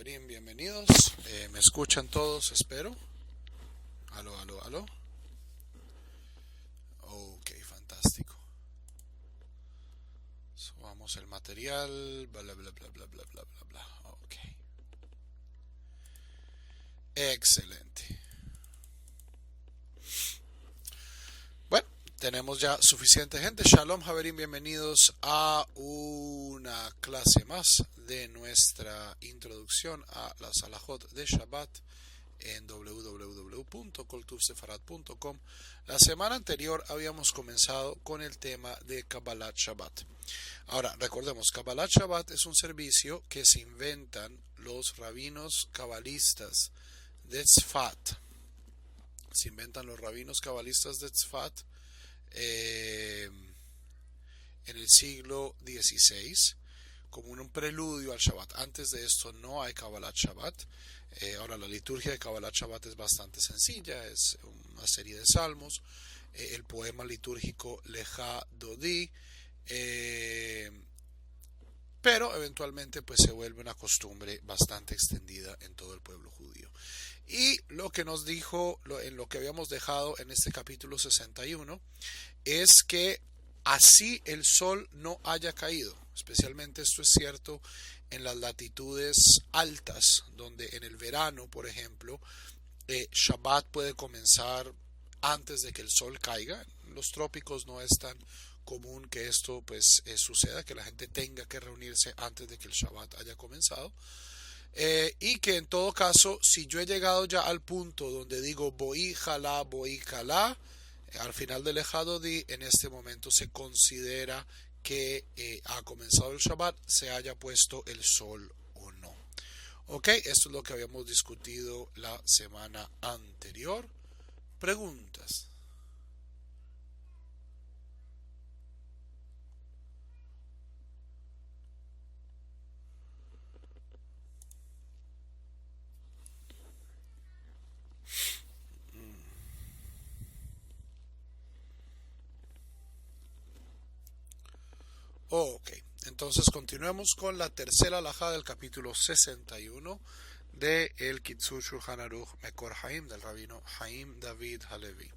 Javerín, bienvenidos. ¿Me escuchan todos? Espero. Aló, aló, aló. Ok, fantástico. Subamos el material. Bla, bla, bla, bla, bla, bla, bla, bla. Ok. Excelente. Bueno, tenemos ya suficiente gente. Shalom, Javerín, bienvenidos a una clase más de nuestra introducción a las alajot de Shabbat en www.koltuvsefarad.com. La semana anterior habíamos comenzado con el tema de Kabbalat Shabbat. Ahora, recordemos, Kabbalat Shabbat es un servicio que se inventan los rabinos cabalistas de Tzfat. Se inventan los rabinos cabalistas de Tzfat en el siglo XVI como un preludio al Shabbat. Antes de esto no hay Kabbalat Shabbat. Ahora, la liturgia de Kabbalat Shabbat es bastante sencilla, es una serie de salmos, el poema litúrgico Leja Dodi, pero eventualmente pues se vuelve una costumbre bastante extendida en todo el pueblo judío. Y lo que nos dijo, en lo que habíamos dejado en este capítulo 61, es que así el sol no haya caído. Especialmente esto es cierto en las latitudes altas, donde en el verano, por ejemplo, Shabbat puede comenzar antes de que el sol caiga. En los trópicos no es tan común que esto pues suceda, que la gente tenga que reunirse antes de que el Shabbat haya comenzado. Y que en todo caso, si yo he llegado ya al punto donde digo Boí Jalá, al final del Ejadodi, en este momento se considera que ha comenzado el Shabbat, se haya puesto el sol o no. Ok, esto es lo que habíamos discutido la semana anterior. ¿Preguntas? Ok, entonces continuemos con la tercera alajá del capítulo 61 de el Kitzur Shulchan Aruch Mekor Haim del rabino Haim David Halevi.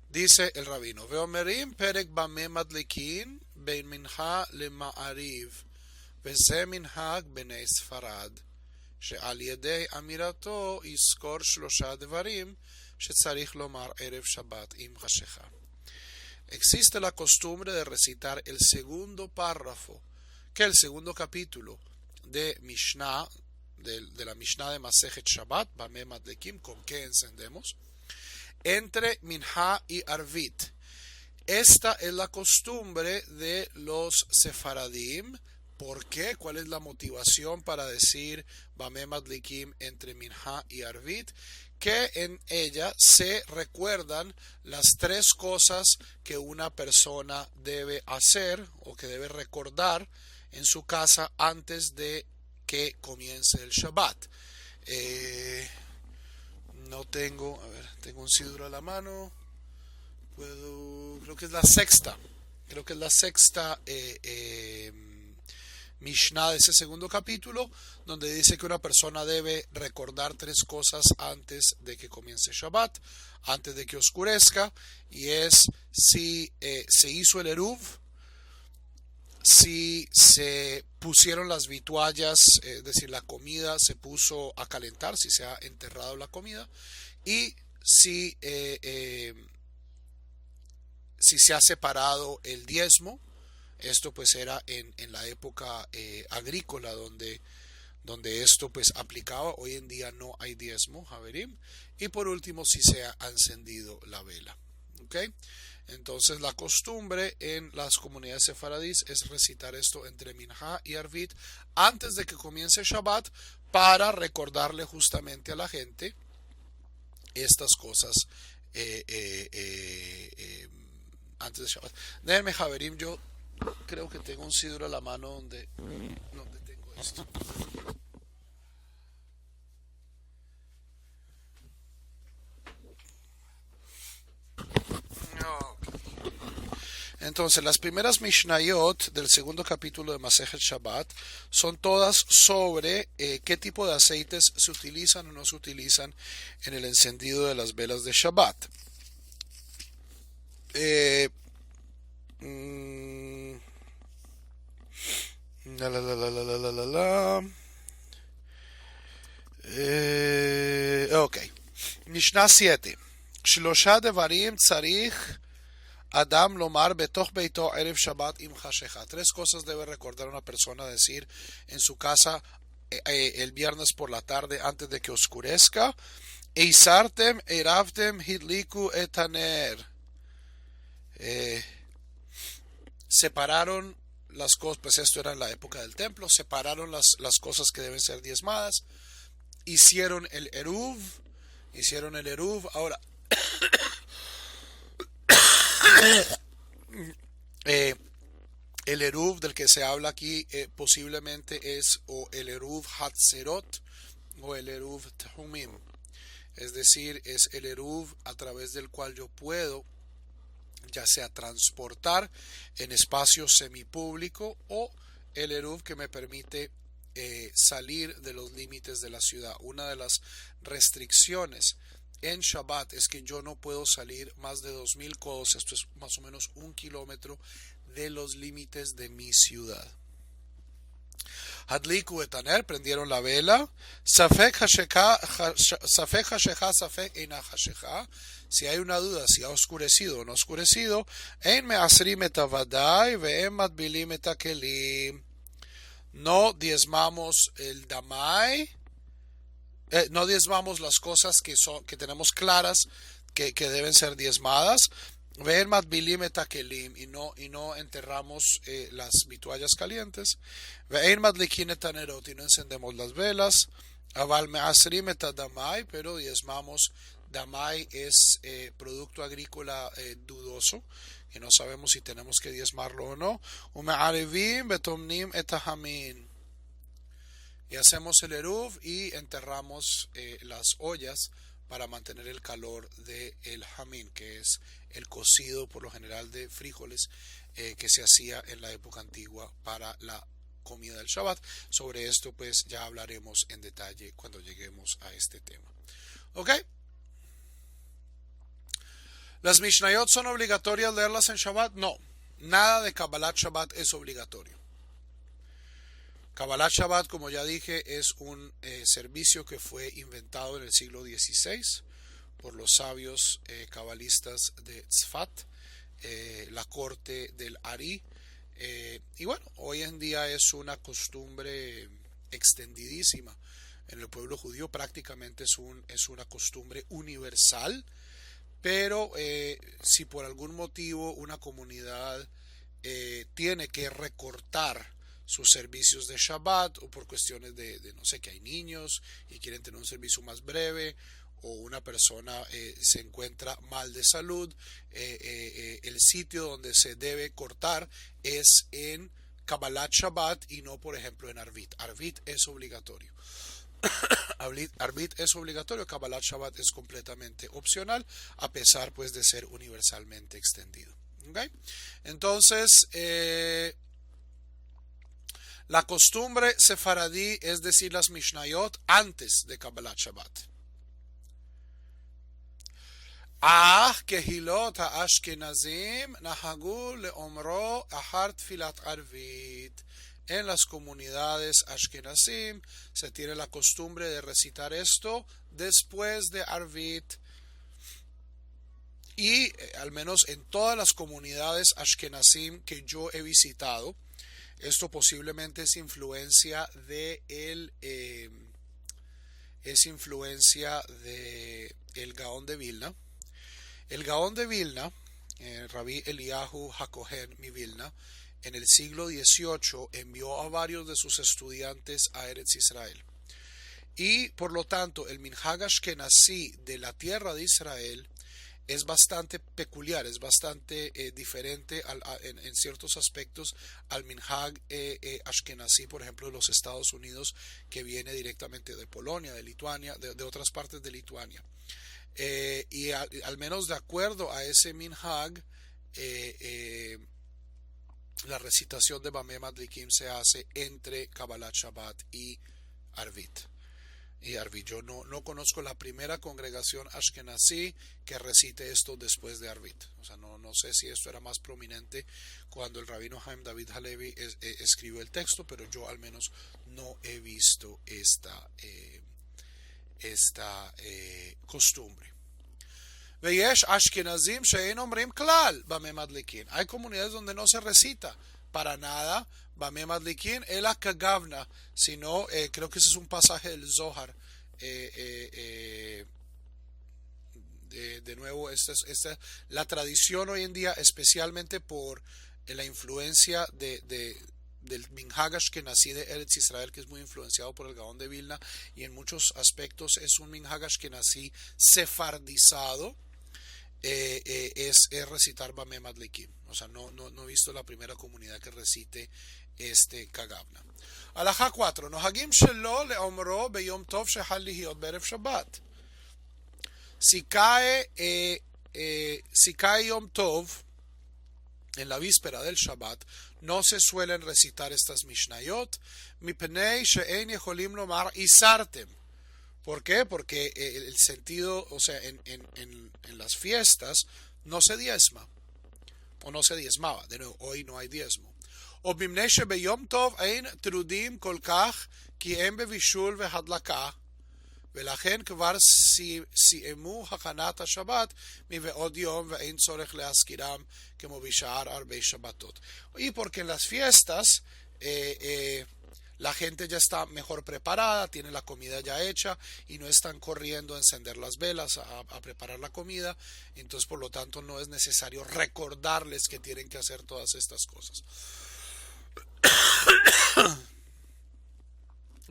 Dice el rabino: Veomerim perek bame madlikin bein minha le ma'ariv veze minhag bnei Sfarad she'al yedei amirato yiskor shlosha devarim shetzarich lomar erev Shabbat im chashecha. Existe la costumbre de recitar el segundo párrafo, que el segundo capítulo de Mishnah, de la Mishnah de Masejet Shabbat, Bame Madlekim, con qué encendemos, entre Minha y Arvit. Esta es la costumbre de los sefaradim. ¿Por qué? ¿Cuál es la motivación para decir Bame Madlikim entre Minha y Arvit? Que en ella se recuerdan las tres cosas que una persona debe hacer o que debe recordar en su casa antes de que comience el Shabbat. No tengo, tengo un siduro a la mano. Creo que es la sexta. Mishnah de ese segundo capítulo, donde dice que una persona debe recordar tres cosas antes de que comience Shabbat, antes de que oscurezca, y es si se hizo el Eruv, si se pusieron las vituallas, es decir, la comida se puso a calentar, si se ha enterrado la comida, y si se ha separado el diezmo. Esto pues era en la época agrícola donde esto pues aplicaba. Hoy en día no hay diezmo, Javerim. Y por último, si se ha encendido la vela. ¿Okay? Entonces la costumbre en las comunidades sefaradís es recitar esto entre Minha y Arvit antes de que comience Shabbat, para recordarle justamente a la gente estas cosas antes de Shabbat. Déjenme, Javerim, yo creo que tengo un sidro a la mano donde tengo esto. Entonces, las primeras Mishnayot del segundo capítulo de Masejet Shabbat son todas sobre qué tipo de aceites se utilizan o no se utilizan en el encendido de las velas de Shabbat. Ok. Mishnah 7. שלושה דברים צריך Adam lomar betoch beito erev Shabbat im hashecha. Tres cosas debe recordar una persona decir en su casa el viernes por la tarde antes de que oscurezca. Eisartem eravtem hidliku etaner. Separaron las cosas, pues esto era en la época del templo, separaron las cosas que deben ser diezmadas, hicieron el eruv, ahora el eruv del que se habla aquí posiblemente es o el eruv hatzerot o el eruv tehumim, es decir, es el eruv a través del cual yo puedo ya sea transportar en espacio semipúblico o el eruv que me permite salir de los límites de la ciudad. Una de las restricciones en Shabbat es que yo no puedo salir más de 2000 codos, esto es más o menos 1 kilómetro de los límites de mi ciudad. Hadliku etaner, prendieron la vela. Safek hashecha, safek eina hashecha. Si hay una duda si ha oscurecido o no oscurecido, ein measrim et avadai ve'em matbilim et hakelim. No diezmamos el damai, no diezmamos las cosas que tenemos claras que deben ser diezmadas. Ve'em matbilim et hakelim, y no enterramos las vituallas calientes. Ve'en madlikin et hanerot, y no encendemos las velas. Aval measrim et damai, pero diezmamos. Damai es producto agrícola dudoso, que no sabemos si tenemos que diezmarlo o no. Ume'arevim betomnim et hamin. Y hacemos el eruv y enterramos las ollas para mantener el calor del hamín, que es el cocido por lo general de frijoles que se hacía en la época antigua para la comida del Shabbat. Sobre esto pues ya hablaremos en detalle cuando lleguemos a este tema. ¿Ok? ¿Las Mishnayot son obligatorias leerlas en Shabbat? No. Nada de Kabbalat Shabbat es obligatorio. Kabbalat Shabbat, como ya dije, es un servicio que fue inventado en el siglo XVI por los sabios cabalistas de Tzfat, la corte del Ari. Y bueno, hoy en día es una costumbre extendidísima en el pueblo judío. Prácticamente es una costumbre universal. Pero si por algún motivo una comunidad tiene que recortar sus servicios de Shabbat o por cuestiones de no sé, que hay niños y quieren tener un servicio más breve o una persona se encuentra mal de salud, el sitio donde se debe cortar es en Kabbalat Shabbat y no por ejemplo en Arvit. Arvit es obligatorio. Arvit es obligatorio, Kabbalat Shabbat es completamente opcional, a pesar pues de ser universalmente extendido. ¿Okay? Entonces, la costumbre sefaradí es decir las Mishnayot antes de Kabbalat Shabbat. Kehilot ha'ashkenazim nahagu leomro ahar tfilat arvit. En las comunidades ashkenazim se tiene la costumbre de recitar esto después de Arvit. Y al menos en todas las comunidades ashkenazim que yo he visitado, esto posiblemente es influencia de el Gaón de Vilna. El Gaón de Vilna, Rabbi Eliyahu HaKohen mi Vilna, en el siglo XVIII envió a varios de sus estudiantes a Eretz Israel. Y por lo tanto el Minhag Ashkenazí de la tierra de Israel es bastante peculiar, es bastante diferente en ciertos aspectos al Minhag Ashkenazí, por ejemplo, de los Estados Unidos, que viene directamente de Polonia, de Lituania, de otras partes de Lituania. Y al menos de acuerdo a ese Minhag, la recitación de Bameh Madlikim se hace entre Kabbalat Shabbat y Arvit. Yo no conozco la primera congregación Ashkenazí que recite esto después de Arvit. O sea, no sé si esto era más prominente cuando el rabino Haim David Halevi escribió el texto, pero yo al menos no he visto esta costumbre. ויש אשכנזים שאין אומרים כלל במה מדליקין. Hay comunidades donde no se recita para nada במה מדליקין, אלא כגבנה, sino, creo que ese es un pasaje del Zohar. De nuevo, esta la tradición hoy en día, especialmente por la influencia del Minhag Ashkenazí de Eretz Israel, que es muy influenciado por el Gaón de Vilna, y en muchos aspectos es un Minhag Ashkenazí sefardizado. Es recitar Bameh Madlikim. O sea, no he visto la primera comunidad que recite este Kagabna. Alajá 4. Nohagim shelo leomro beyom tov shehal lihiot berev Shabbat. Si cae Yom Tov en la víspera del Shabbat, no se suelen recitar estas Mishnayot. Mipnei she'ein yecholim lomar isartem. ¿Por qué? Porque el sentido, o sea, en las fiestas no se diezma, o no se diezmaba. De nuevo, hoy no hay diezmo. O bimnei shebeyom tov ein trudim kol kach ki em bevishul vehadlaka ולכן כבר סיימו הכנת השבת מבעוד יום ואין צורך להזכירם כמו בשאר הרבה שבתות. Y porque en las fiestas la gente ya está mejor preparada, tiene la comida ya hecha y no están corriendo a encender las velas, a preparar la comida. Entonces, por lo tanto, no es necesario recordarles que tienen que hacer todas estas cosas.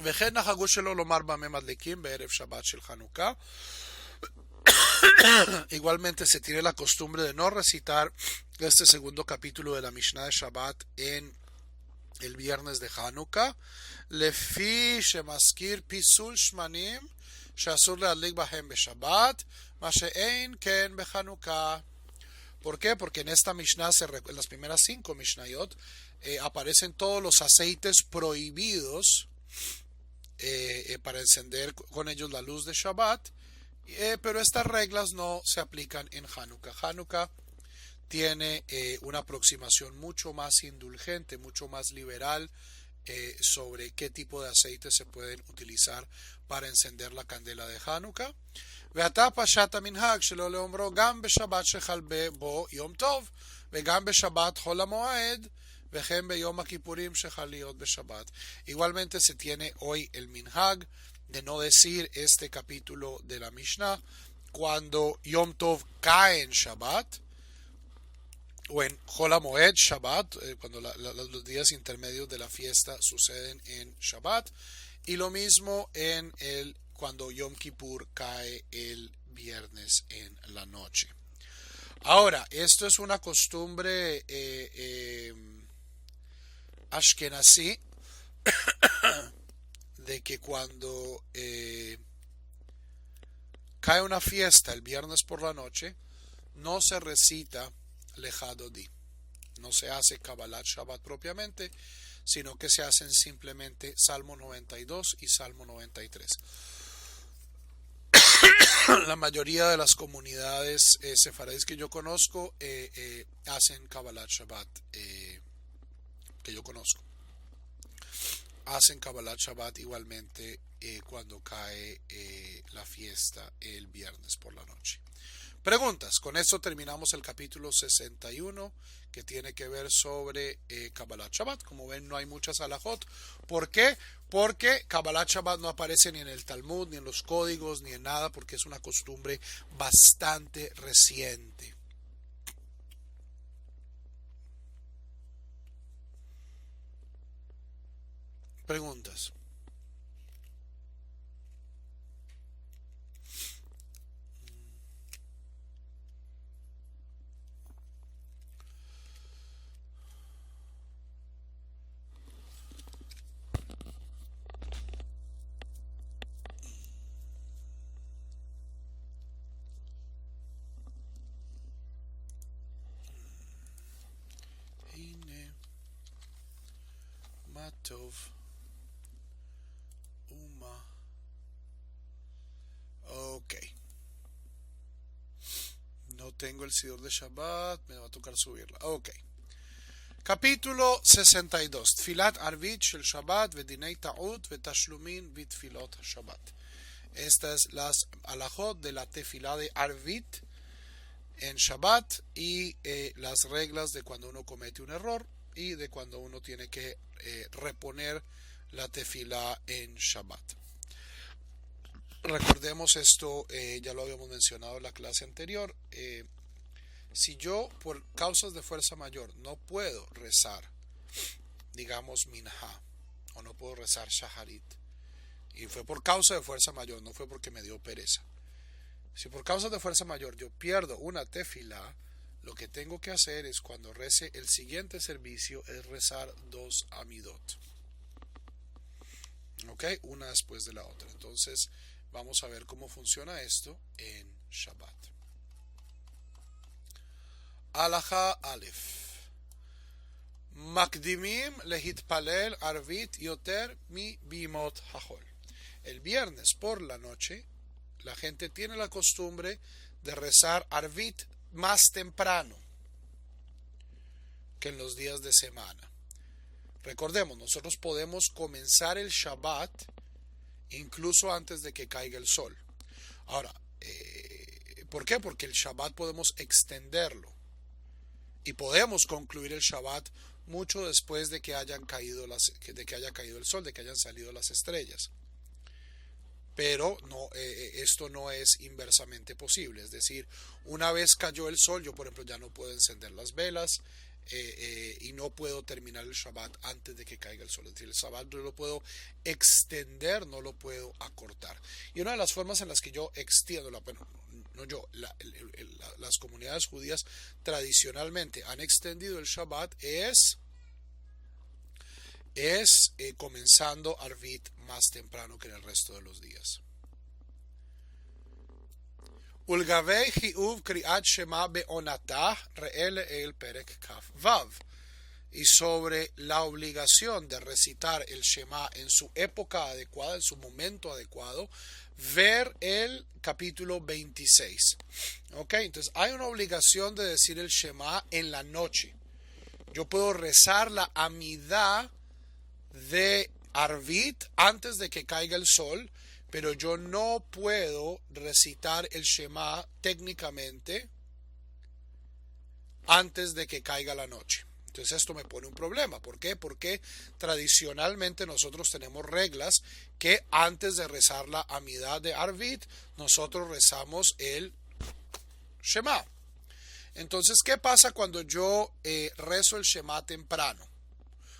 וכן נהגו שלא לומר במה מדליקים בערב שבת של חנוכה. Igualmente se tiene la costumbre de no recitar este segundo capítulo de la Mishnah de Shabbat en el viernes de Hanukkah. לפי שמזכיר פיסול שמנים שאסור להדליק בהם בשבת, מה שאין כן בחנוכה. ¿Por qué? Porque en esta Mishnah, en las primeras 5 Mishnayot, aparecen todos los aceites prohibidos para encender con ellos la luz de Shabbat, pero estas reglas no se aplican en Hanukkah. Hanukkah tiene una aproximación mucho más indulgente, mucho más liberal sobre qué tipo de aceites se pueden utilizar para encender la candela de Hanukkah. ועתה פשט המנהג שלא לאומרו גם בשבת שחל בו יום טוב וגם בשבת חול המועד וכן ביום הכיפורים שחל להיות בשבת. Igualmente se tiene hoy el minhag de no decir este capítulo de la Mishnah cuando Yom Tov cae en Shabbat o en Chol HaMoed Shabbat, cuando los días intermedios de la fiesta suceden en Shabbat, y lo mismo cuando Yom Kippur cae el viernes en la noche. Ahora, esto es una costumbre ashkenazí de que cuando cae una fiesta el viernes por la noche, no se recita Lejadodi, no se hace Kabbalat Shabbat propiamente, sino que se hacen simplemente Salmo 92 y Salmo 93. La mayoría de las comunidades sefaradíes que yo conozco hacen Kabbalat Shabbat, que yo conozco. Hacen Kabbalat Shabbat igualmente cuando cae la fiesta el viernes por la noche. Preguntas. Con esto terminamos el capítulo 61 que tiene que ver sobre Kabbalat Shabbat. Como ven, no hay muchas halajot. ¿Por qué? Porque Kabbalat Shabbat no aparece ni en el Talmud, ni en los códigos, ni en nada, porque es una costumbre bastante reciente. Preguntas. Tov. Uma. Ok. No tengo el siddur de Shabbat, me va a tocar subirla. Ok. Capítulo 62. Tfilat Arvit Shel Shabbat Vedinei Ta'ut Vetashlumin Vitfilot Shabbat. Estas las alajot de la tefilá de Arvit en Shabbat y las reglas de cuando uno comete un error y de cuando uno tiene que reponer la tefilá en Shabbat. Recordemos esto, ya lo habíamos mencionado en la clase anterior. Si yo por causas de fuerza mayor no puedo rezar, digamos minha, o no puedo rezar shaharit, y fue por causa de fuerza mayor, no fue porque me dio pereza. Si por causa de fuerza mayor yo pierdo una tefilá, lo que tengo que hacer es cuando rece el siguiente servicio es rezar 2 amidot. ¿Ok? Una después de la otra. Entonces vamos a ver cómo funciona esto en Shabbat. Halacha Aleph. Makdimim lehitpalel arvit yoter mi bimot hachol. El viernes por la noche la gente tiene la costumbre de rezar arvit más temprano que en los días de semana. Recordemos, nosotros podemos comenzar el Shabbat incluso antes de que caiga el sol. Ahora, ¿por qué? Porque el Shabbat podemos extenderlo y podemos concluir el Shabbat mucho después de que haya caído el sol, de que hayan salido las estrellas. Pero no, esto no es inversamente posible. Es decir, una vez cayó el sol, yo por ejemplo ya no puedo encender las velas y no puedo terminar el Shabbat antes de que caiga el sol. Es decir, el Shabbat yo lo puedo extender, no lo puedo acortar. Y una de las formas en las que yo extiendo, las comunidades judías tradicionalmente han extendido el Shabbat es comenzando Arvit más temprano que en el resto de los días. Ulgavei hiuv kriat shema beonatah re'el el perek kaf vav. Y sobre la obligación de recitar el Shema en su época adecuada, en su momento adecuado, ver el capítulo 26. ¿Ok? Entonces hay una obligación de decir el Shema en la noche. Yo puedo rezar la amidá de Arvit antes de que caiga el sol, pero yo no puedo recitar el Shema técnicamente antes de que caiga la noche. Entonces esto me pone un problema. ¿Por qué? Porque tradicionalmente nosotros tenemos reglas que antes de rezar la amidad de Arvit, nosotros rezamos el Shema. Entonces, ¿qué pasa cuando yo rezo el Shema temprano?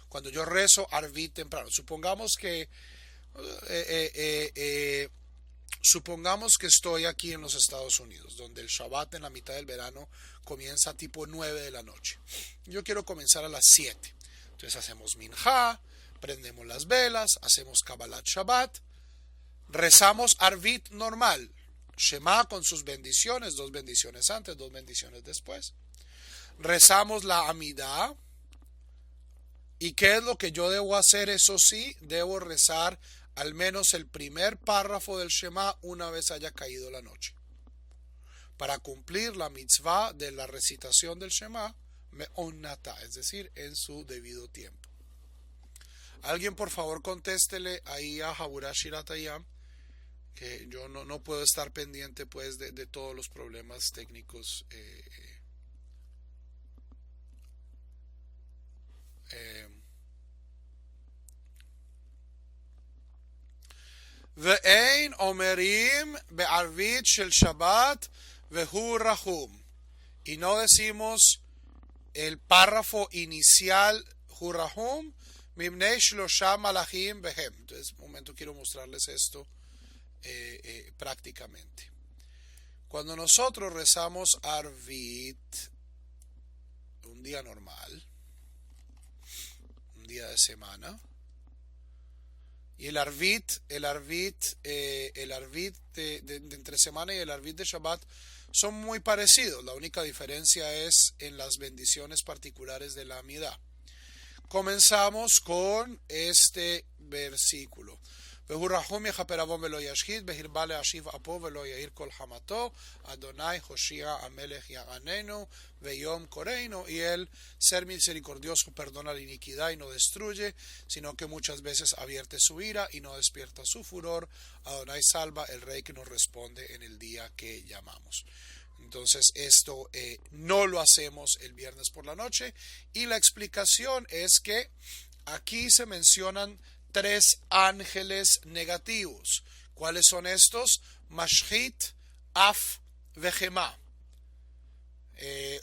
Cuando yo rezo Arvit temprano. Supongamos que estoy aquí en los Estados Unidos, donde el Shabbat en la mitad del verano comienza tipo 9 de la noche. Yo quiero comenzar a las 7. Entonces hacemos minja, prendemos las velas, hacemos Kabbalat Shabbat, rezamos Arvit normal, Shema con sus bendiciones, 2 bendiciones antes, 2 bendiciones después. Rezamos la Amidah. ¿Y qué es lo que yo debo hacer? Eso sí, debo rezar al menos el primer párrafo del Shema una vez haya caído la noche, para cumplir la mitzvah de la recitación del Shema me'onnata, es decir, en su debido tiempo. Alguien por favor contéstele ahí a Habura Shiratayam, que yo no puedo estar pendiente pues de todos los problemas técnicos Ve'ein omerim be'arvit shel Shabbat vehu rahum. Y no decimos el párrafo inicial hu rahum mimnei shlosha malachim behem. Entonces, un momento, quiero mostrarles esto prácticamente. Cuando nosotros rezamos Arvit, un día normal, un día de semana, y el Arvit de entre semana y el Arvit de Shabbat son muy parecidos. La única diferencia es en las bendiciones particulares de la Amidah. comenzamos con este versículo. והוא רחום יכפר עוון ולא ישחית, בהרבה להשיב אפו ולא יאיר כל חמתו, אדוני הושיע המלך יעננו, ויום קוראנו, y el ser misericordioso perdona la iniquidad y no destruye, sino que muchas veces advierte su ira y no despierta su furor. Adonai salva, el rey que nos responde en el día que llamamos. Entonces esto no lo hacemos el viernes por la noche, y la explicación es que aquí se mencionan 3 ángeles negativos. ¿Cuáles son estos? Mashhit, Af, Vejemá.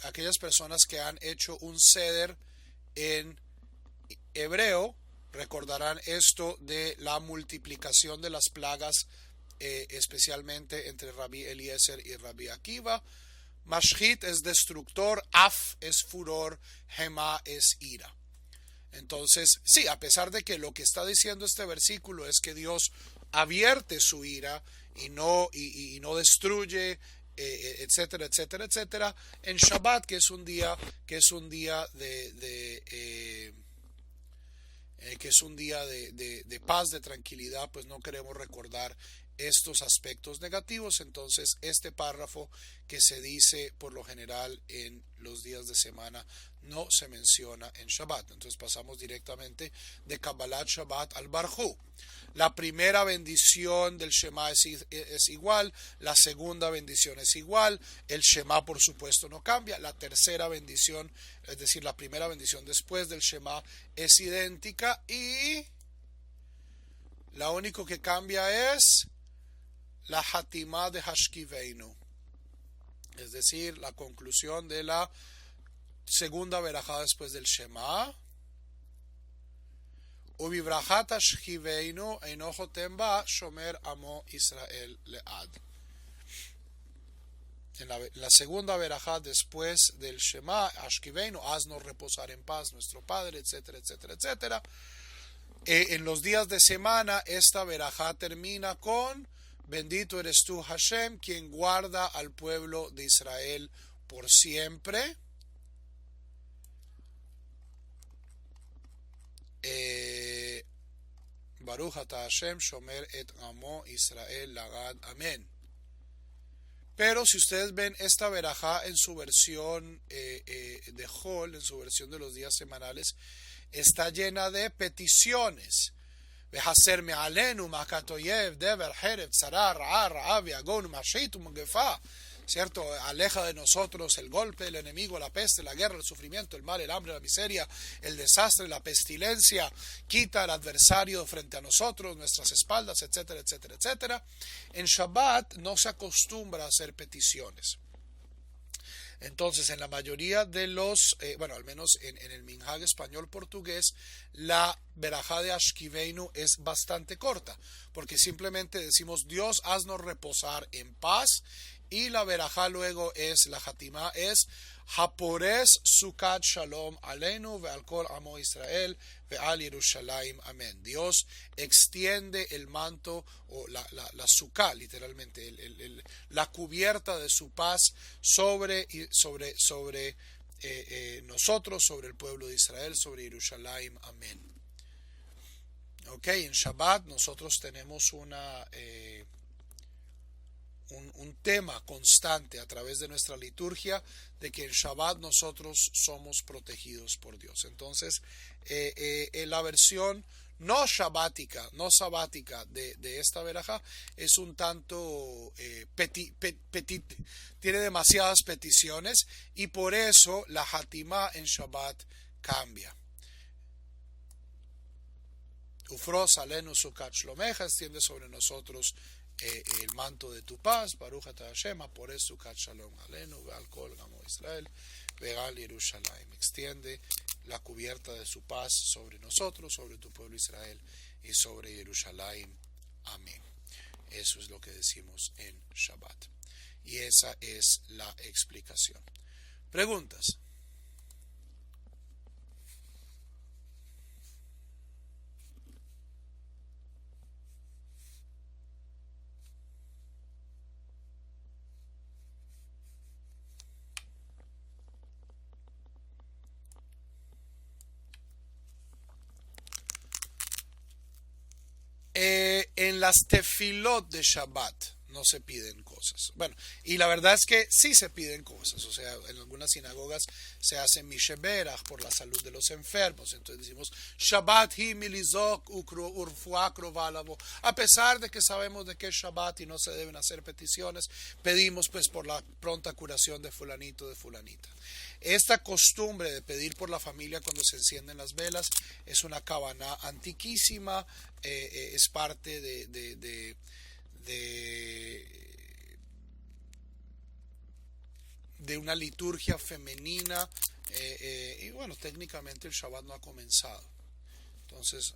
Aquellas personas que han hecho un seder en hebreo recordarán esto de la multiplicación de las plagas, especialmente entre Rabbi Eliezer y Rabbi Akiva. Mashhit es destructor, Af es furor, Hema es ira. Entonces, sí, a pesar de que lo que está diciendo este versículo es que Dios advierte su ira y no destruye, etcétera, etcétera, etcétera, en Shabbat, que es un día de paz, de tranquilidad, pues no queremos recordar estos aspectos negativos. Entonces este párrafo, que se dice por lo general en los días de semana, no se menciona en Shabbat. Entonces pasamos directamente de Kabbalat Shabbat al Barjú. La primera bendición del Shema es igual, la segunda bendición es igual, el Shema por supuesto no cambia, la tercera bendición, es decir, la primera bendición después del Shema, es idéntica, y lo único que cambia es la Hatimá de Hashkiveinu, es decir, la conclusión de la segunda verajá después del Shema. Ubibrachat Hashkiveinu einojo temba shomer amo Israel lead. En la segunda verajá después del Shema, Hashkiveinu, haznos reposar en paz, nuestro Padre, etcétera, etcétera, etcétera. En los días de semana, esta verajá termina con: bendito eres tú, Hashem, quien guarda al pueblo de Israel por siempre. Baruch ata Hashem, shomer et amo Israel lagad. Amén. Pero si ustedes ven esta verajá en su versión de Hol, en su versión de los días semanales, está llena de peticiones. Vehaser me'alenu makatoyev dever hereb tzara ra'a ra'av yagon mashit umgefa. ¿Cierto? Aleja de nosotros el golpe del enemigo, la peste, la guerra, el sufrimiento, el mal, el hambre, la miseria, el desastre, la pestilencia. Quita al adversario frente a nosotros, nuestras espaldas, etcétera, etcétera, etcétera. En Shabbat no se acostumbra a hacer peticiones. Entonces, en la mayoría de los, al menos en el Minhag español portugués, la verajá de Hashkiveinu es bastante corta, porque simplemente decimos: Dios, haznos reposar en paz. Y la verajá luego es, la hatimá es: Hapores sukat shalom aleinu ve'al kol amo Israel ve'al Yerushalayim. Amén. Dios extiende el manto, o la suká, literalmente, la cubierta de su paz sobre nosotros, sobre el pueblo de Israel, sobre Yerushalayim. Amén. Ok, en Shabbat nosotros tenemos un tema constante a través de nuestra liturgia, de que en Shabbat nosotros somos protegidos por Dios. Entonces, en la versión no sabática de esta verajá es un tanto tiene demasiadas peticiones, y por eso la hatimá en Shabbat cambia. Ufros alenu sukat shlomeja, extiende sobre nosotros el manto de tu paz. Baruch ata Hashem, por eso sukat shalom alenu ve'al kol amo Israel ve'al Yerushalayim. Extiende la cubierta de su paz sobre nosotros, sobre tu pueblo Israel y sobre Yerushalayim. Amén. Eso es lo que decimos en Shabbat. Y esa es la explicación. ¿Preguntas? En las tefilot de Shabbat no se piden cosas. Bueno, y la verdad es que sí se piden cosas. O sea, en algunas sinagogas se hace Misheberach por la salud de los enfermos. Entonces decimos Shabbat hi milizok urfua krovalavo. A pesar de que sabemos de que es Shabbat y no se deben hacer peticiones, pedimos pues por la pronta curación de fulanito, de fulanita. Esta costumbre de pedir por la familia cuando se encienden las velas es una cabana antiquísima, es parte de una liturgia femenina, y bueno, técnicamente el Shabbat no ha comenzado. Entonces,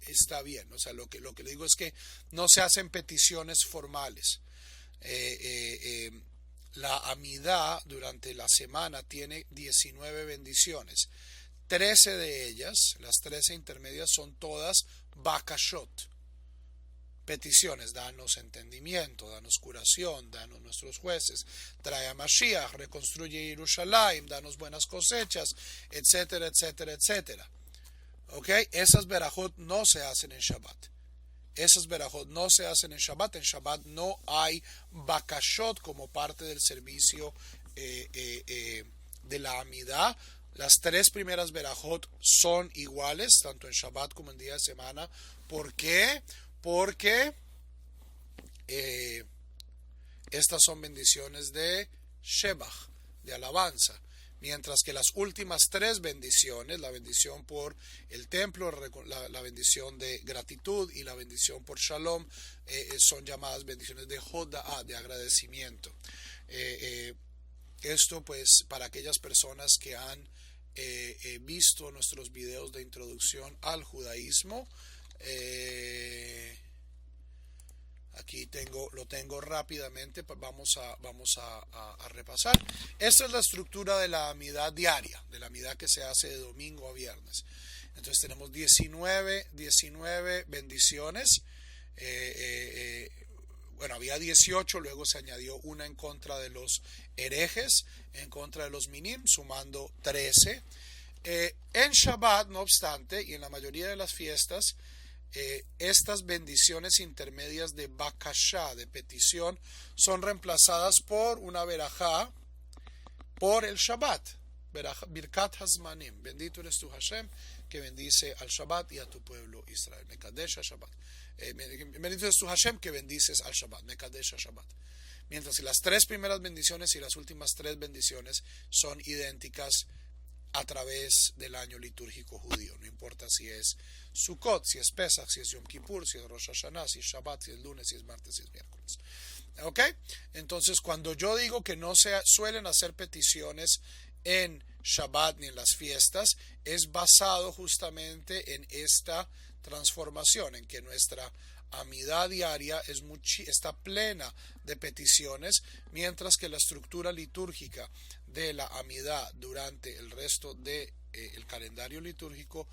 está bien. O sea, lo que le digo es que no se hacen peticiones formales. La Amidá durante la semana tiene 19 bendiciones. 13 de ellas, las 13 intermedias, son todas bakashot, peticiones. Danos entendimiento, danos curación, danos nuestros jueces, trae a Mashiach, reconstruye Jerusalén, danos buenas cosechas, etcétera, etcétera, etcétera. ¿Ok? Esas berajot no se hacen en Shabbat. Esas berajot no se hacen en Shabbat. En Shabbat no hay bakashot como parte del servicio de la Amidá. Las 3 primeras berajot son iguales, tanto en Shabbat como en día de semana. ¿Por qué? Porque estas son bendiciones de Shebach, de alabanza. Mientras que las últimas 3 bendiciones, la bendición por el templo, la bendición de gratitud y la bendición por Shalom, son llamadas bendiciones de Hoda'ah, de agradecimiento. Esto pues para aquellas personas que han visto nuestros videos de introducción al judaísmo. Aquí lo tengo rápidamente, vamos a repasar. Esta es la estructura de la amidad diaria, de la amidad que se hace de domingo a viernes. Entonces tenemos 19 bendiciones. Bueno, había 18, luego se añadió una en contra de los herejes, en contra de los minim, sumando 13. En Shabbat, no obstante, y en la mayoría de las fiestas, estas bendiciones intermedias de bakashá, de petición, son reemplazadas por una verajá por el Shabbat. Birkat Hazmanim, bendito eres tú Hashem, que bendice al Shabbat y a tu pueblo Israel. Mekadesh Shabbat. Bendito eres tú Hashem, que bendices al Shabbat. Mekadesh Shabbat. Mientras que las 3 primeras bendiciones y las últimas 3 bendiciones son idénticas a través del año litúrgico judío. No importa si es Sukkot, si es Pesach, si es Yom Kippur, si es Rosh Hashanah, si es Shabbat, si es lunes, si es martes, si es miércoles. ¿Ok? Entonces, cuando yo digo que no se suelen hacer peticiones en Shabbat ni en las fiestas, es basado justamente en esta transformación, en que nuestra amidad diaria está plena de peticiones, mientras que la estructura litúrgica de la amidad durante el resto del calendario litúrgico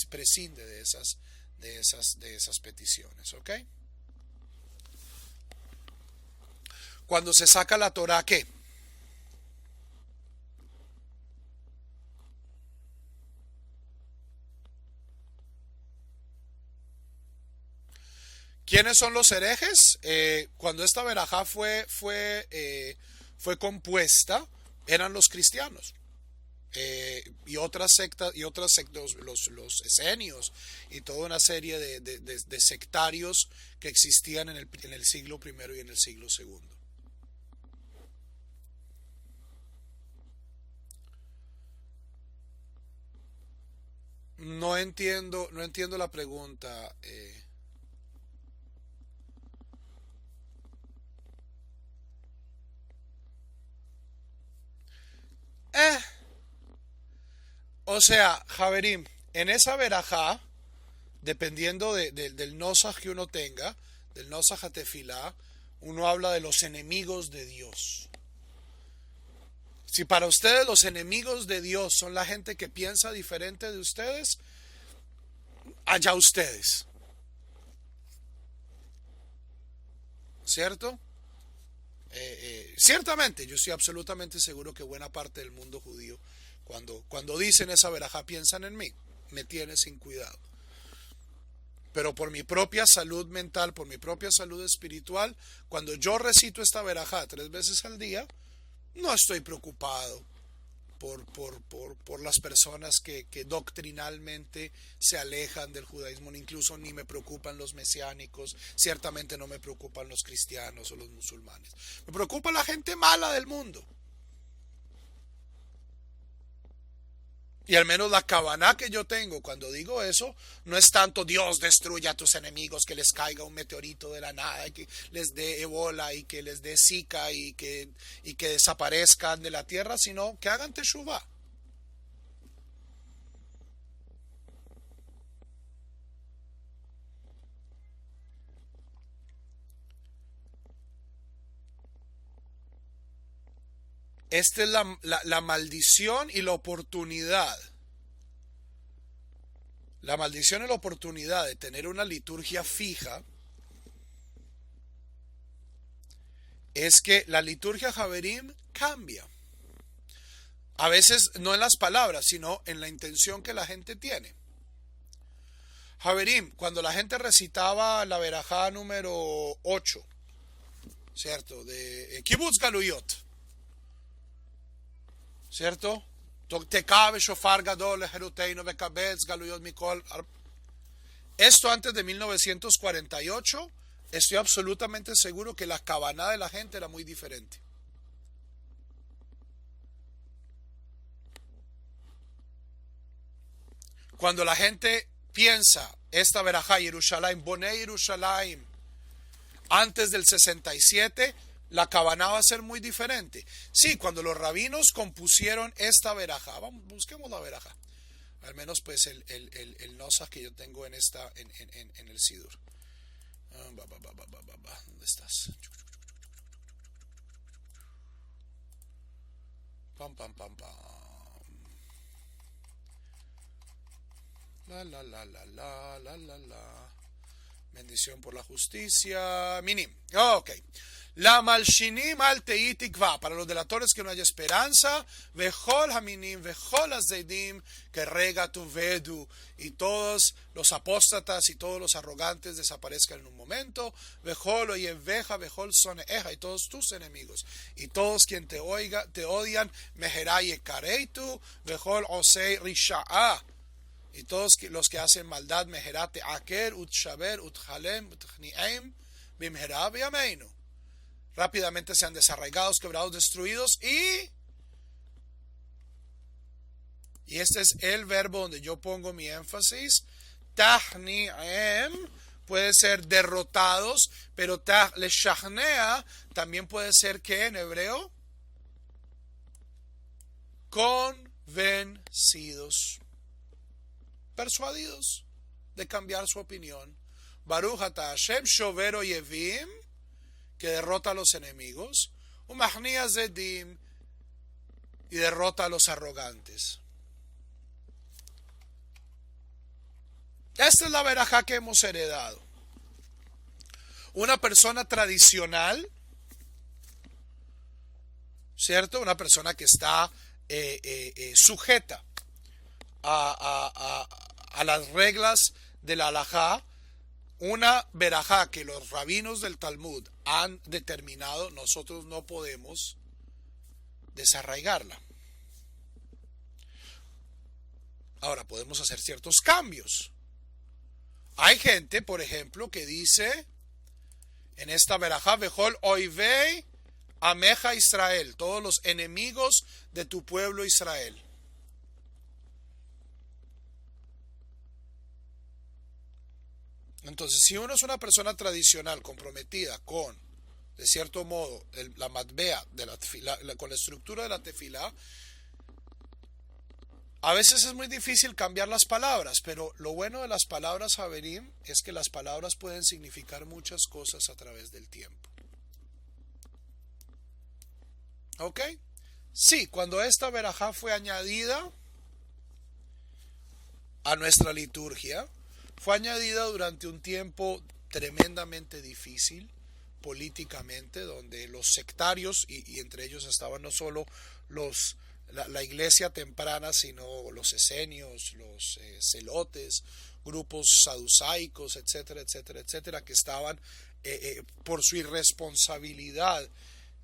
prescinde de esas peticiones. ¿Ok? Cuando se saca la Torá, ¿qué? ¿Quiénes son los herejes? Cuando esta verajá fue compuesta, eran los cristianos. Y otras sectas, los esenios y toda una serie de sectarios que existían en el siglo I y en el siglo II. No entiendo la pregunta. O sea, Javerim, en esa verajá, dependiendo del nosaj que uno tenga, del nosaj a tefilá, uno habla de los enemigos de Dios. Si para ustedes los enemigos de Dios son la gente que piensa diferente de ustedes, allá ustedes. ¿Cierto? Ciertamente, yo estoy absolutamente seguro que buena parte del mundo judío, cuando dicen esa verajá, piensan en mí. me tiene sin cuidado. Pero por mi propia salud mental, por mi propia salud espiritual, cuando yo recito esta verajá 3 veces al día, no estoy preocupado por las personas que doctrinalmente se alejan del judaísmo, incluso ni me preocupan los mesiánicos, ciertamente no me preocupan los cristianos o los musulmanes. Me preocupa la gente mala del mundo. Y al menos la kavaná que yo tengo cuando digo eso, no es tanto Dios destruya a tus enemigos, que les caiga un meteorito de la nada, y que les dé ébola y que les dé zika y que desaparezcan de la tierra, sino que hagan teshuvá. Esta es la maldición y la oportunidad. La maldición y la oportunidad de tener una liturgia fija es que la liturgia Javerim cambia. A veces no en las palabras, sino en la intención que la gente tiene. Javerim, cuando la gente recitaba la verajá número 8, ¿cierto? De Kibbutz Galuyot, ¿cierto? Esto antes de 1948, estoy absolutamente seguro que la kavaná de la gente era muy diferente. Cuando la gente piensa esta verajá Yerushalayim, Bonei Yerushalayim, antes del 67, la kavaná va a ser muy diferente. Sí, cuando los rabinos compusieron esta verajá, busquemos la verajá. Al menos pues el nosaj que yo tengo en el sidur. ¿Dónde estás? Pam, pam, pam, pam. La. Bendición por la justicia. Minim. Ok. La malshinim al teitikva. Para los delatores que no haya esperanza. Vejol haminim, vejol azeidim, que rega tu vedu. Y todos los apóstatas y todos los arrogantes desaparezcan en un momento. Vejol oyeveja, vejol soneeja. Y todos tus enemigos. Y todos quien te odian. Meheray kareitu, vejol osei risha'a. Y todos los que hacen maldad, meherate aker, utshaber, utjalem, utchni'em, bimhera biameinu. Rápidamente sean desarraigados, quebrados, destruidos y este es el verbo donde yo pongo mi énfasis. Tahni'em puede ser derrotados, pero leshahnea también puede ser que en hebreo convencidos, persuadidos de cambiar su opinión. Baruch ata Hashem shover oyevim, que derrota a los enemigos. Umachnia zedim, y derrota a los arrogantes. Esta es la verajá que hemos heredado. Una persona tradicional, ¿cierto? Una persona que está sujeta a las reglas de la halajá, una verajá que los rabinos del Talmud han determinado, nosotros no podemos desarraigarla. Ahora podemos hacer ciertos cambios. Hay gente, por ejemplo, que dice en esta verajá, Vejol oivei ameja Israel, todos los enemigos de tu pueblo Israel. Entonces, si uno es una persona tradicional comprometida con, de cierto modo, la matbea, con la estructura de la tefilá, a veces es muy difícil cambiar las palabras, pero lo bueno de las palabras Haverim es que las palabras pueden significar muchas cosas a través del tiempo. ¿Ok? Sí, cuando esta verajá fue añadida a nuestra liturgia, fue añadida durante un tiempo tremendamente difícil políticamente, donde los sectarios, y entre ellos estaban no solo la iglesia temprana, sino los esenios, los celotes, grupos saducaicos, etcétera, etcétera, etcétera, que estaban por su irresponsabilidad,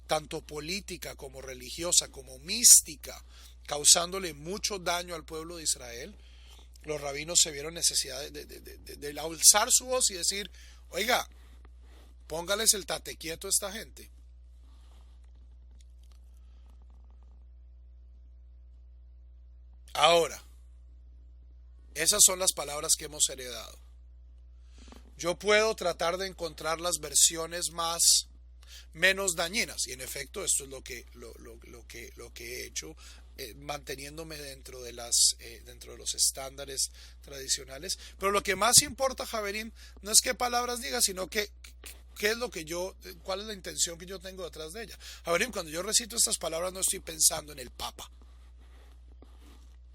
tanto política como religiosa, como mística, causándole mucho daño al pueblo de Israel. Los rabinos se vieron necesidad de alzar su voz y decir, oiga, póngales el tate quieto a esta gente. Ahora, esas son las palabras que hemos heredado. Yo puedo tratar de encontrar las versiones menos dañinas, y en efecto esto es lo que he hecho, manteniéndome dentro de los estándares tradicionales. Pero lo que más importa, Javerín, no es qué palabras diga, sino qué es lo que cuál es la intención que yo tengo detrás de ella. Javerín, cuando yo recito estas palabras no estoy pensando en el Papa.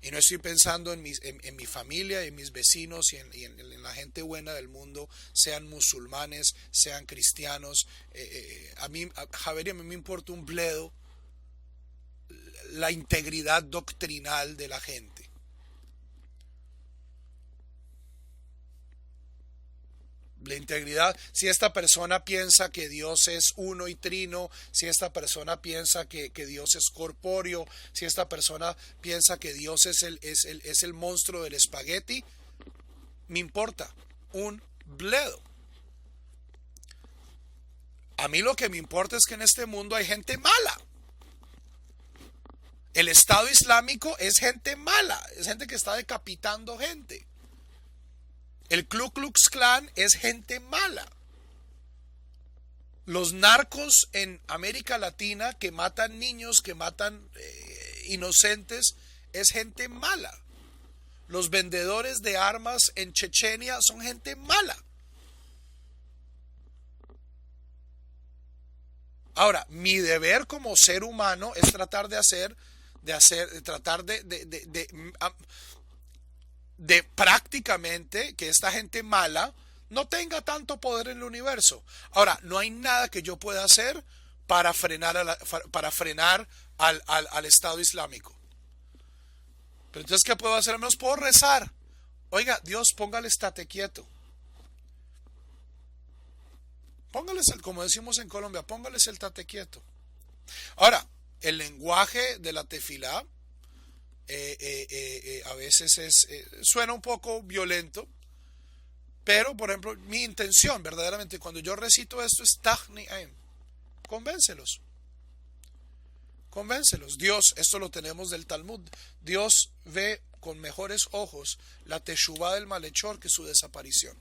Y no estoy pensando en mi familia, en mis vecinos y en la gente buena del mundo, sean musulmanes, sean cristianos. Javier, a mí me importa un bledo la integridad doctrinal de la gente. La integridad, si esta persona piensa que Dios es uno y trino, si esta persona piensa que Dios es corpóreo, si esta persona piensa que Dios es el monstruo del espagueti, me importa un bledo. A mí lo que me importa es que en este mundo hay gente mala. El Estado Islámico es gente mala, es gente que está decapitando gente. El Ku Klux Klan es gente mala. Los narcos en América Latina que matan niños, que matan inocentes, es gente mala. Los vendedores de armas en Chechenia son gente mala. Ahora, mi deber como ser humano es tratar de prácticamente que esta gente mala no tenga tanto poder en el universo. Ahora, no hay nada que yo pueda hacer para frenar al Estado Islámico. Pero entonces, ¿qué puedo hacer? Al menos puedo rezar. Oiga, Dios, póngale estate quieto. Póngales como decimos en Colombia, póngales el tate quieto. Ahora, el lenguaje de la tefilá a veces suena un poco violento, pero por ejemplo mi intención verdaderamente cuando yo recito esto es Tahni'im, convéncelos. Dios, esto lo tenemos del Talmud, Dios ve con mejores ojos la teshuvá del malhechor que su desaparición.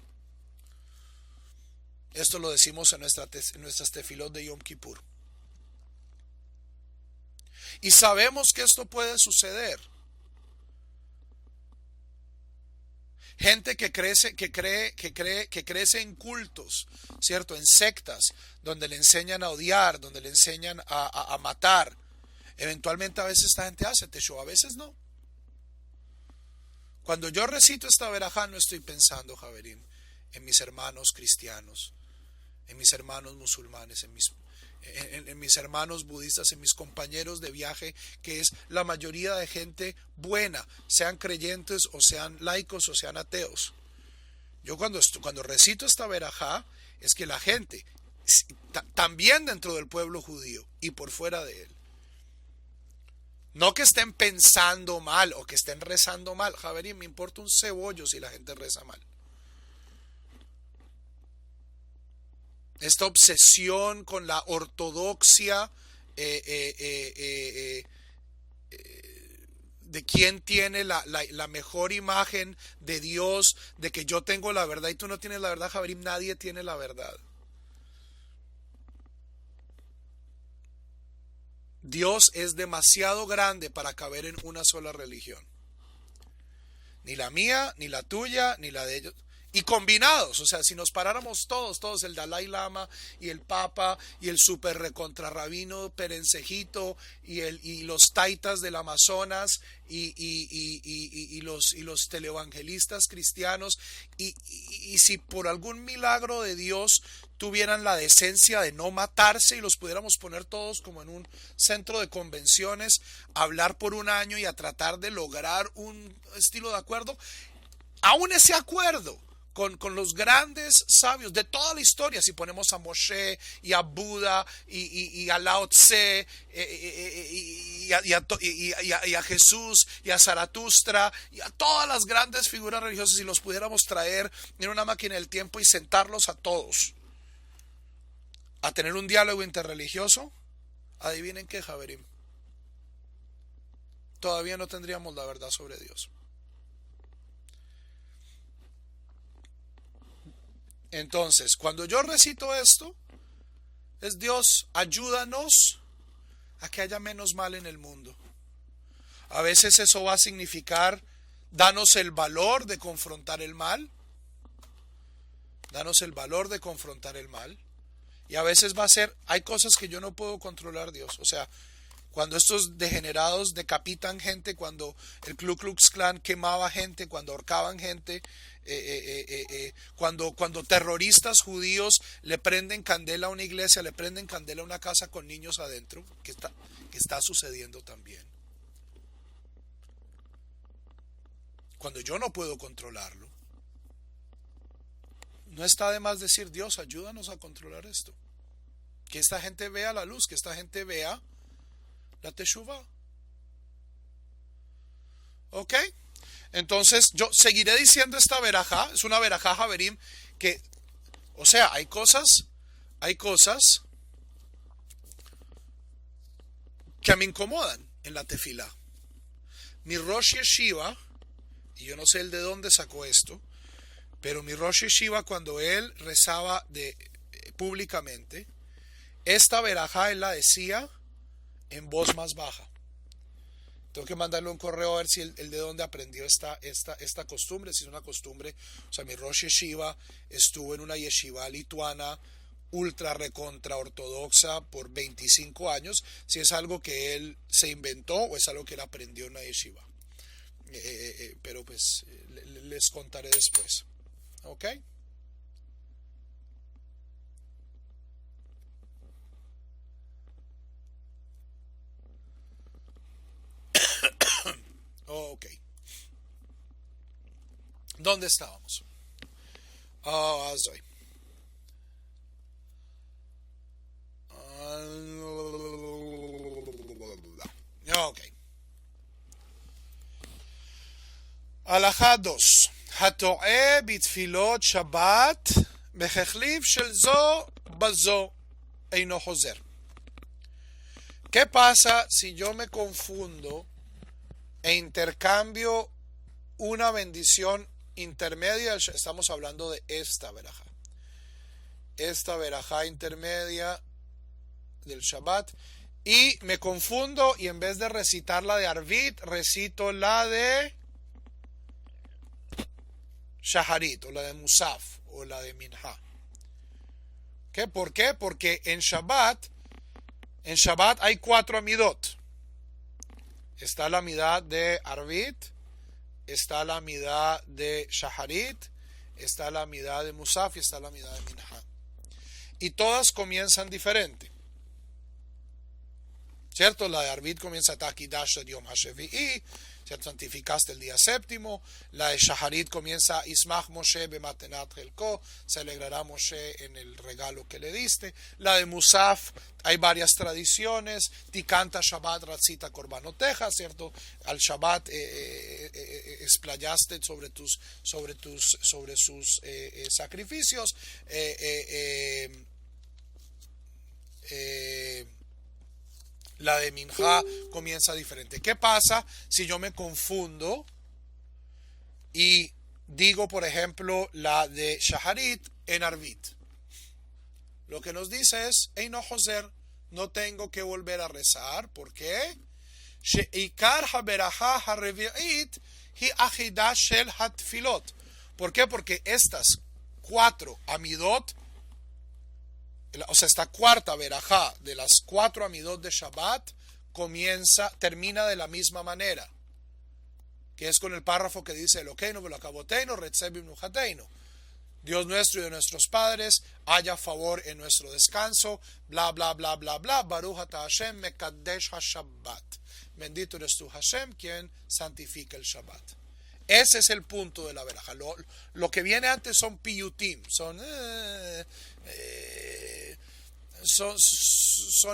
Esto lo decimos en nuestras tefilot de Yom Kippur. Y sabemos que esto puede suceder. Gente que crece en cultos, ¿cierto? En sectas, donde le enseñan a odiar, donde le enseñan a matar. Eventualmente a veces esta gente hace teshuva, a veces no. Cuando yo recito esta verajá no estoy pensando, Javerín, en mis hermanos cristianos, en mis hermanos musulmanes, en mis hermanos budistas, en mis compañeros de viaje, que es la mayoría de gente buena, sean creyentes o sean laicos o sean ateos. Yo cuando recito esta verajá, es que la gente, también dentro del pueblo judío y por fuera de él, no que estén pensando mal o que estén rezando mal. Javerín, me importa un cebollo si la gente reza mal. Esta obsesión con la ortodoxia de quién tiene la mejor imagen de Dios, de que yo tengo la verdad y tú no tienes la verdad, Javerín, nadie tiene la verdad. Dios es demasiado grande para caber en una sola religión. Ni la mía, ni la tuya, ni la de ellos. Y combinados, o sea, si nos paráramos todos, el Dalai Lama y el Papa y el super recontrarrabino Perencejito y los taitas del Amazonas y los televangelistas cristianos y si por algún milagro de Dios tuvieran la decencia de no matarse y los pudiéramos poner todos como en un centro de convenciones, a hablar por un año y a tratar de lograr un estilo de acuerdo, aún ese acuerdo con los grandes sabios de toda la historia, si ponemos a Moshe y a Buda y a Lao Tse y a Jesús y a Zaratustra y a todas las grandes figuras religiosas, si los pudiéramos traer en una máquina del tiempo y sentarlos a todos a tener un diálogo interreligioso, adivinen qué, Javerim, todavía no tendríamos la verdad sobre Dios. Entonces, cuando yo recito esto, es Dios, ayúdanos a que haya menos mal en el mundo. A veces eso va a significar, danos el valor de confrontar el mal. Danos el valor de confrontar el mal. Y a veces va a ser, hay cosas que yo no puedo controlar, Dios. O sea, cuando estos degenerados decapitan gente, cuando el Ku Klux Klan quemaba gente, cuando ahorcaban gente, cuando terroristas judíos le prenden candela a una iglesia, le prenden candela a una casa con niños adentro, que está sucediendo también. Cuando yo no puedo controlarlo, no está de más decir, Dios, ayúdanos a controlar esto. Que esta gente vea la luz, que esta gente vea la teshuvá. ¿Ok? Entonces yo seguiré diciendo esta verajá. Es una verajá, Javerim, que, o sea, hay cosas que me incomodan en la tefilá. Mi Rosh Yeshiva, y yo no sé el de dónde sacó esto, pero mi Rosh Yeshiva, cuando él rezaba públicamente, esta verajá él la decía en voz más baja. Tengo que mandarle un correo a ver si el de dónde aprendió esta costumbre, si es una costumbre. O sea, mi Rosh Yeshiva estuvo en una yeshiva lituana ultra recontra ortodoxa por 25 años, si es algo que él se inventó o es algo que él aprendió en una yeshiva. Pero pues les contaré después. ¿Ok? Ok. ¿Dónde estábamos? Soy. Ok. הלכה 2. הטועה בתפילות שבת בחליף של זו בזו אינו חוזר. ¿Qué pasa si yo me confundo e intercambio una bendición intermedia? Estamos hablando de esta verajá. Esta verajá intermedia del Shabbat. Y me confundo y en vez de recitar la de Arvit, recito la de Shaharit, o la de Musaf, o la de Minha. ¿Qué? ¿Por qué? Porque en Shabbat hay 4 amidot. Está la amidad de Arvit, está la amidad de Shaharit, está la amidad de Musaf y está la amidad de Minha. Y todas comienzan diferente. ¿Cierto? La de Arvit comienza Takidash Yom HaShevi'i, ¿cierto? Santificaste el día séptimo. La de Shaharit comienza Ismach Moshe bematenat Helko, se alegrará Moshe en el regalo que le diste. La de Musaf, hay varias tradiciones. Tikanta Shabbat Ratzita Korbanoteja, ¿cierto? Al Shabbat explayaste sobre sus sacrificios. La de Minha comienza diferente. ¿Qué pasa si yo me confundo y digo, por ejemplo, la de Shaharit en Arvit? Lo que nos dice es, Eino Joser, no tengo que volver a rezar. ¿Por qué? Sheikar haberaha harevi'it hi achida shel hatfilot. ¿Por qué? Porque estas 4 amidot, o sea, esta cuarta verajá de las 4 amidot de Shabbat termina de la misma manera, que es con el párrafo que dice Elokeinu v'lakaboteinu retzeh bimnuchateinu. Dios nuestro y de nuestros padres, haya favor en nuestro descanso, bla bla bla bla bla, Baruch ata Hashem mekadesh ha-Shabbat. Bendito eres tú, Hashem, quien santifica el Shabbat. Ese es el punto de la verajá. Lo que viene antes son piyutim, son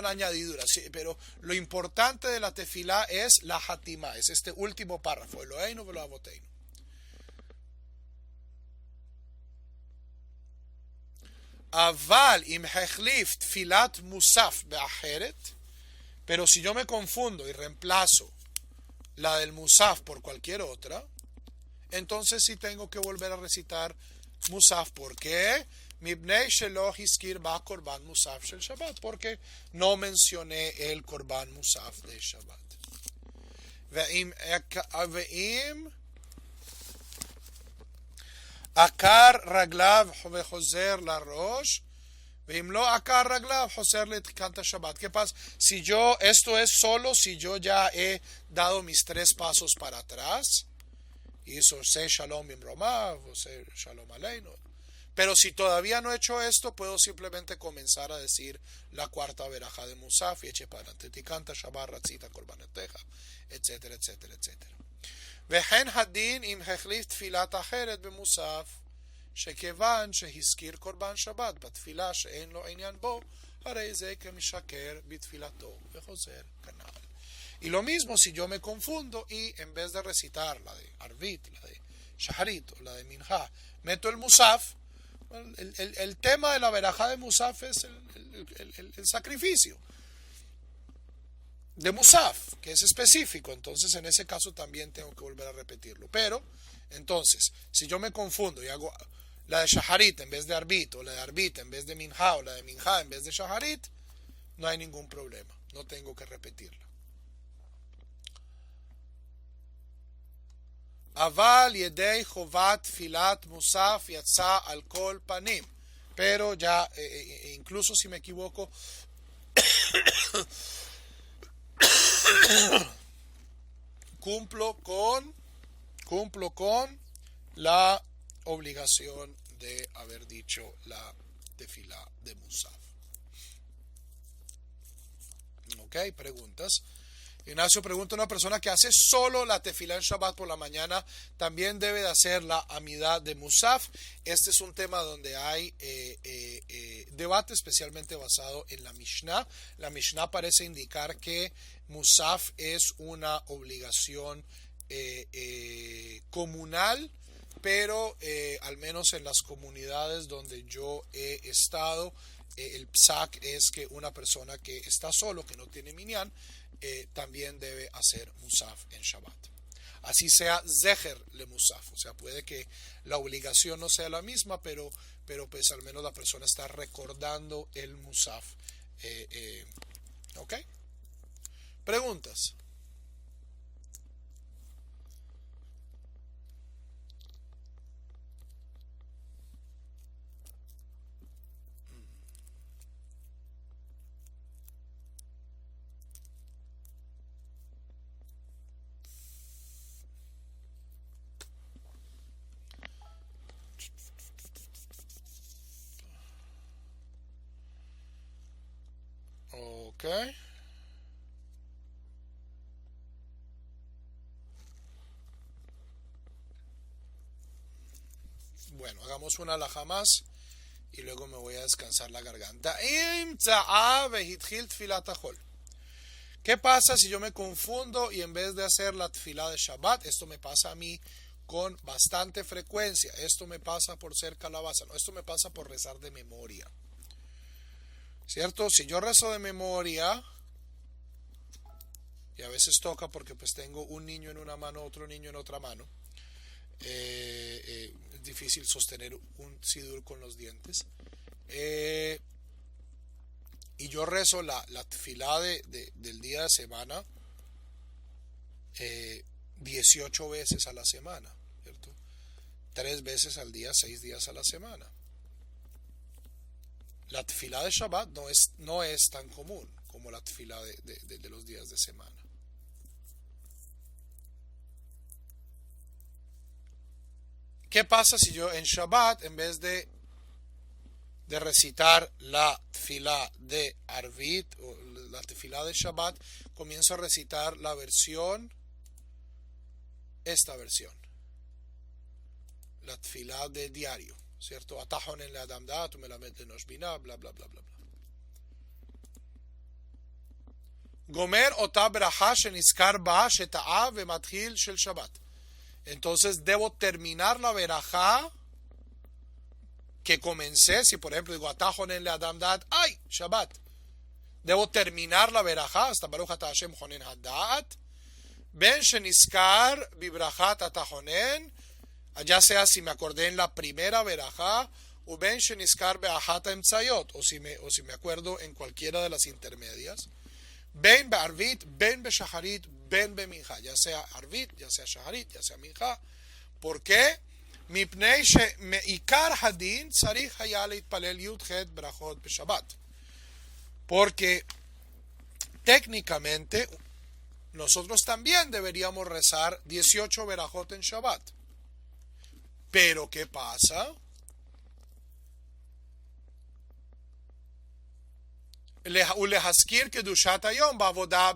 añadiduras, sí, pero lo importante de la tefilá es la hatimá, es este último párrafo, Eloheinu v'lakaboteinu. Aval im hechlif tfilat musaf be'acheret, pero si yo me confundo y reemplazo la del musaf por cualquier otra, entonces sí tengo que volver a recitar musaf. ¿Por qué? Mibnei shelo hiskir ba korban musaf shel Shabbat, porque no mencioné el korban musaf de Shabbat. Ve'im akar raglav vejoser la rosh, ve'im lo akar raglav joser le canta Shabbat. ¿Qué pasa? Si yo, esto es solo si yo ya he dado mis 3 pasos para atrás, hizo se shalom imromav, o se shalom aleinu. Pero si todavía no he hecho esto, puedo simplemente comenzar a decir la cuarta verajá de Musaf y eche para adelante. Tikanta Shabbat ratzita korbaneteja, etcétera, etcétera, etcétera. וכן הדין אם החליף תפילת אחרת במוסף, שכיוון שהזכיר קורבן שבת בתפילה שאין לו עניין בו, הרי זה כמשקר בתפילתו וחוזר כנ"ל. Y lo mismo si yo me confundo y en vez de recitar la de Arvit, la de Shaharit o la de Minha, meto el Musaf. El tema de la verajá de Musaf es el sacrificio de Musaf, que es específico, entonces en ese caso también tengo que volver a repetirlo. Pero, entonces, si yo me confundo y hago la de Shaharit en vez de Arbit, o la de Arbit en vez de Minha, o la de Minha en vez de Shaharit, no hay ningún problema, no tengo que repetirla. Aval yedei chovat filat musaf yatsa al kol panim. Pero ya, incluso si me equivoco, cumplo con la obligación de haber dicho la tefilá de Musaf. Ok, preguntas. Ignacio pregunta: una persona que hace solo la tefilá en Shabbat por la mañana, ¿también debe de hacer la amidad de Musaf? Este es un tema donde hay debate, especialmente basado en la Mishnah. La Mishnah parece indicar que Musaf es una obligación comunal, pero al menos en las comunidades donde yo he estado, el psak es que una persona que está solo, que no tiene minyan, también debe hacer Musaf en Shabbat. Así sea Zeher le Musaf, o sea, puede que la obligación no sea la misma, pero pues al menos la persona está recordando el Musaf. ¿Ok? Preguntas. Ok. Bueno, hagamos una alajá más y luego me voy a descansar la garganta. ¿Qué pasa si yo me confundo y en vez de hacer la tefilá de Shabbat, esto me pasa a mí con bastante frecuencia? Esto me pasa por ser calabaza, no, esto me pasa por rezar de memoria. ¿Cierto? Si yo rezo de memoria, y a veces toca porque pues tengo un niño en una mano, otro niño en otra mano, es difícil sostener un sidur con los dientes, y yo rezo la tefilá del día de semana 18 veces a la semana, ¿cierto? 3 veces al día, 6 días a la semana. La tefilá de Shabbat no es tan común como la tefilá de los días de semana. ¿Qué pasa si yo en Shabbat, en vez de recitar la tefilá de Arvit o la tefilá de Shabbat, comienzo a recitar esta versión, la tefilá de diario, ¿cierto? Atajonen le adamda, tu melamed le noshbina, bla bla bla bla bla. Gomer ota braja sheniskar ba sheta'a vematchil shel Shabbat. Entonces debo terminar la verajá que comencé. Si por ejemplo digo Atajonen le adamdat, ¡ay! Shabbat. Debo terminar la verajá hasta Baruch ata Hashem jonen hadat. Ben sheniskar bibrachat Atajonen, ya sea si me acordé en la primera verajá, o ben sheniskar be'ahat emtzayot, o si me acuerdo en cualquiera de las intermedias. Ben be'arvit, ben be'shaharit, ben be'minja, ya sea arvit, ya sea shaharit, ya sea minja. ¿Por qué? מפני שמעיקר הדין צריך היה להתפלל י"ח ברכות בשבת. Porque técnicamente nosotros también deberíamos rezar 18 verajot en Shabbat. Pero ¿qué pasa? ולהזכיר קדושת היום בעבודה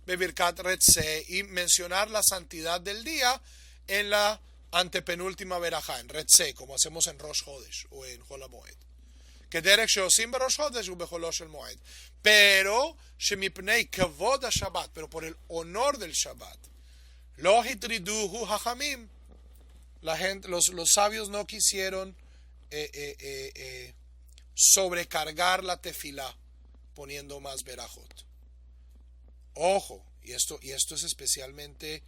בברכת רצה, y mencionar la santidad del día en la antepenúltima verajá, en Retzé, como hacemos en Rosh Hodesh o en Hol HaMoed. Que derek sheosim beRosh Hodesh u becholo shel Moed. Pero, shemipnei kavod HaShabbat, pero por el honor del Shabbat. Lo hitriduhu hachamim. La gente, los sabios no quisieron sobrecargar la tefilá poniendo más verajot. Ojo, y esto es especialmente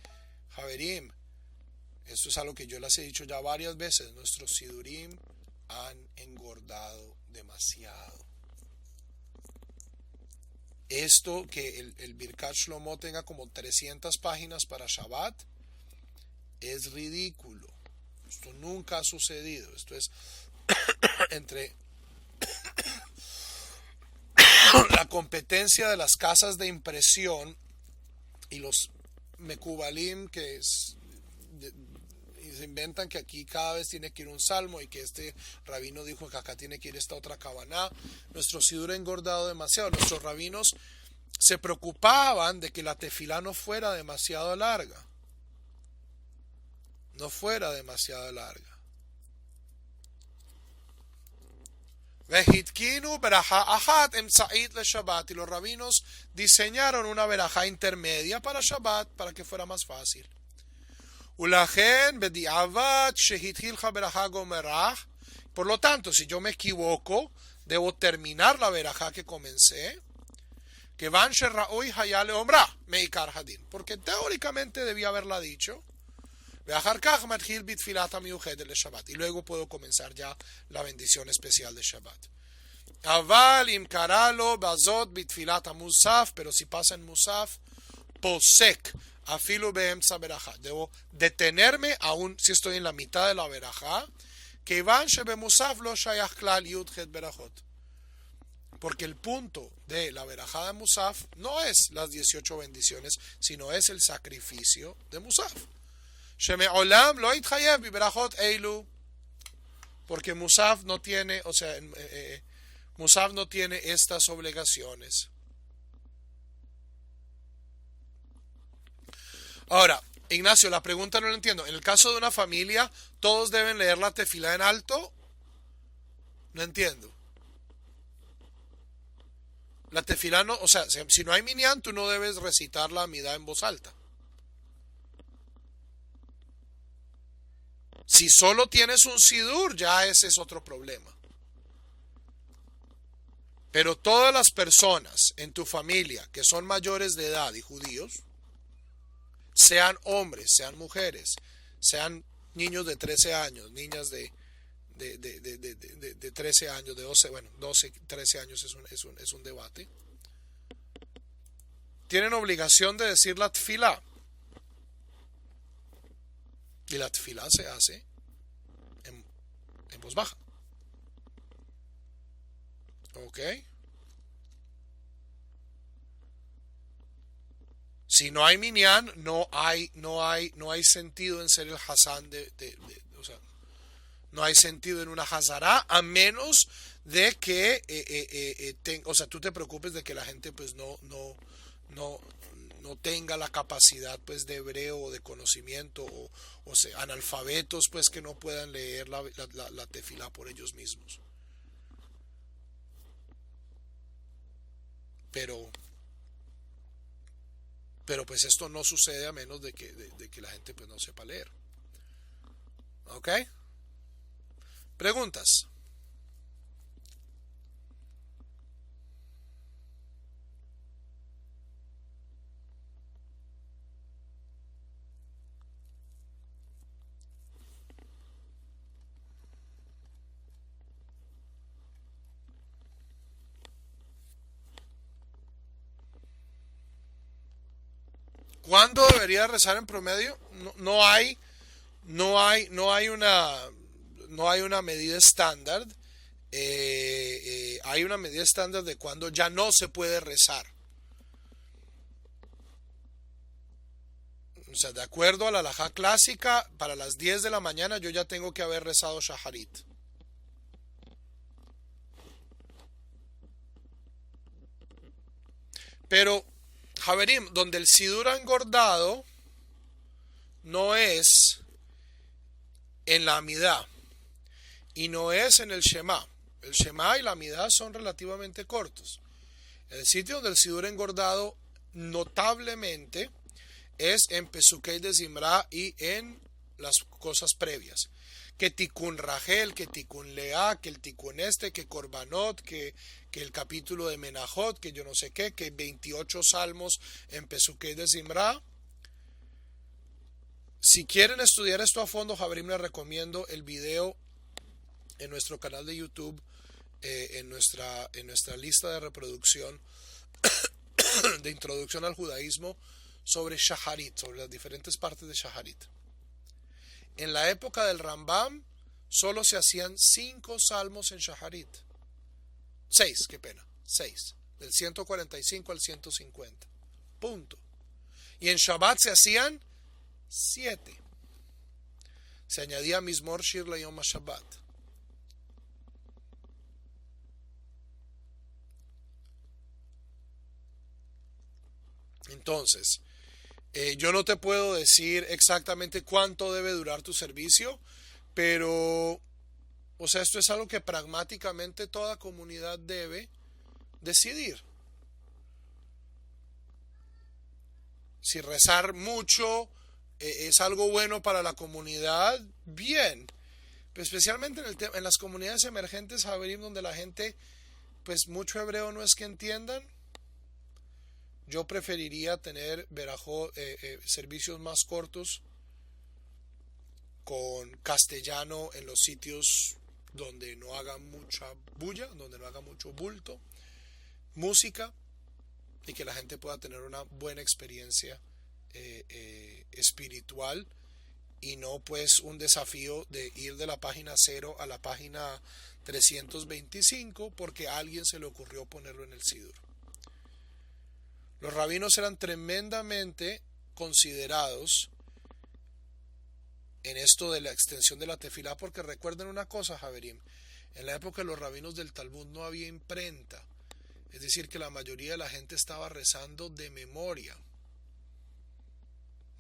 Javerim. Esto es algo que yo les he dicho ya varias veces. Nuestros sidurim han engordado demasiado. Esto que el Birkat Shlomo tenga como 300 páginas para Shabbat es ridículo. Esto nunca ha sucedido. Esto es entre la competencia de las casas de impresión y los mekubalim que se inventan que aquí cada vez tiene que ir un salmo y que este rabino dijo que acá tiene que ir esta otra cabaná. Nuestro sidur ha engordado demasiado. Nuestros rabinos se preocupaban de que la tefilá no fuera demasiado larga. No fuera demasiado larga. Vehitkinu berajá ahat emtzait le Shabbat, y los rabinos diseñaron una verajá intermedia para Shabbat para que fuera más fácil. Ulachen bediavat shehitchilcha berajá gomerach. Por lo tanto, si yo me equivoco, debo terminar la verajá que comencé. Que van sherraoy hayale omra meikar hadin, porque teóricamente debía haberla dicho. Y luego puedo comenzar ya la bendición especial de Shabbat. Aval im karalo bazot bitfilat musaf, pero si pasa en musaf, posek afilu beemsa berajá. Debo detenerme aún si estoy en la mitad de la berajá. Que van shebe musaf lo shayach klal yudchet berajot. Porque el punto de la verajá de musaf no es las 18 bendiciones, sino es el sacrificio de musaf. Sheme'olam lo itchayev biberachot eilu, porque musaf no tiene, musaf no tiene estas obligaciones. Ahora, Ignacio, la pregunta no la entiendo. En el caso de una familia, ¿todos deben leer la tefilá en alto? No entiendo. La tefilá no, si no hay minyan, tú no debes recitar la amidá en voz alta. Si solo tienes un sidur, ya ese es otro problema. Pero todas las personas en tu familia que son mayores de edad y judíos, sean hombres, sean mujeres, sean niños de 13 años, niñas de 13 años, de 12, 13 años es un debate, tienen obligación de decir la tefilá. Y la tefilá se hace voz baja. ¿Ok? Si no hay minyan, no hay sentido en ser el Hassan o sea, no hay sentido en una Hazara, a menos de que o sea, tú te preocupes de que la gente pues no, no tenga la capacidad pues de hebreo o de conocimiento o sea, analfabetos pues que no puedan leer la tefilá por ellos mismos. Pero pero pues esto no sucede a menos de que la gente pues no sepa leer. ¿Ok? Preguntas. ¿Cuándo debería rezar en promedio? No hay una medida estándar. Hay una medida estándar de cuando ya no se puede rezar. O sea, de acuerdo a la halajá clásica, para las 10 de la mañana yo ya tengo que haber rezado Shaharit. Pero, Javerim, donde el sidur ha engordado no es en la amidad y no es en el Shema. El Shema y la amidad son relativamente cortos. El sitio donde el sidur ha engordado notablemente es en Pesukei de Zimra y en las cosas previas. Que Tikkun Rachel, que Tikkun Lea, que el Tikkun que Korbanot, que el capítulo de Menajot, que yo no sé qué, que 28 salmos en Pesukei de Zimra. Si quieren estudiar esto a fondo, Jabrim, les recomiendo el video en nuestro canal de YouTube, en nuestra lista de reproducción de introducción al judaísmo sobre Shaharit, sobre las diferentes partes de Shaharit. En la época del Rambam solo se hacían 5 salmos en Shaharit. 6, qué pena, 6. Del 145 al 150. Punto. Y en Shabbat se hacían 7. Se añadía Mizmor Shir Yom HaShabbat. Entonces, yo no te puedo decir exactamente cuánto debe durar tu servicio, pero, o sea, esto es algo que pragmáticamente toda comunidad debe decidir. Si rezar mucho es algo bueno para la comunidad, bien. Pero especialmente en las comunidades emergentes, Javerim, donde la gente, pues mucho hebreo no es que entiendan. Yo preferiría tener servicios más cortos con castellano en los sitios donde no haga mucha bulla, donde no haga mucho bulto, música, y que la gente pueda tener una buena experiencia espiritual y no pues un desafío de ir de la página 0 a la página 325 porque a alguien se le ocurrió ponerlo en el sidur. Los rabinos eran tremendamente considerados en esto de la extensión de la tefilá, porque recuerden una cosa, Javerim, en la época de los rabinos del Talmud no había imprenta, es decir, que la mayoría de la gente estaba rezando de memoria.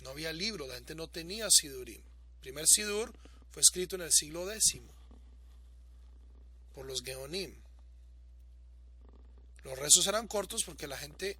No había libro, la gente no tenía sidurim. El primer sidur fue escrito en el siglo X por los Geonim. Los rezos eran cortos porque la gente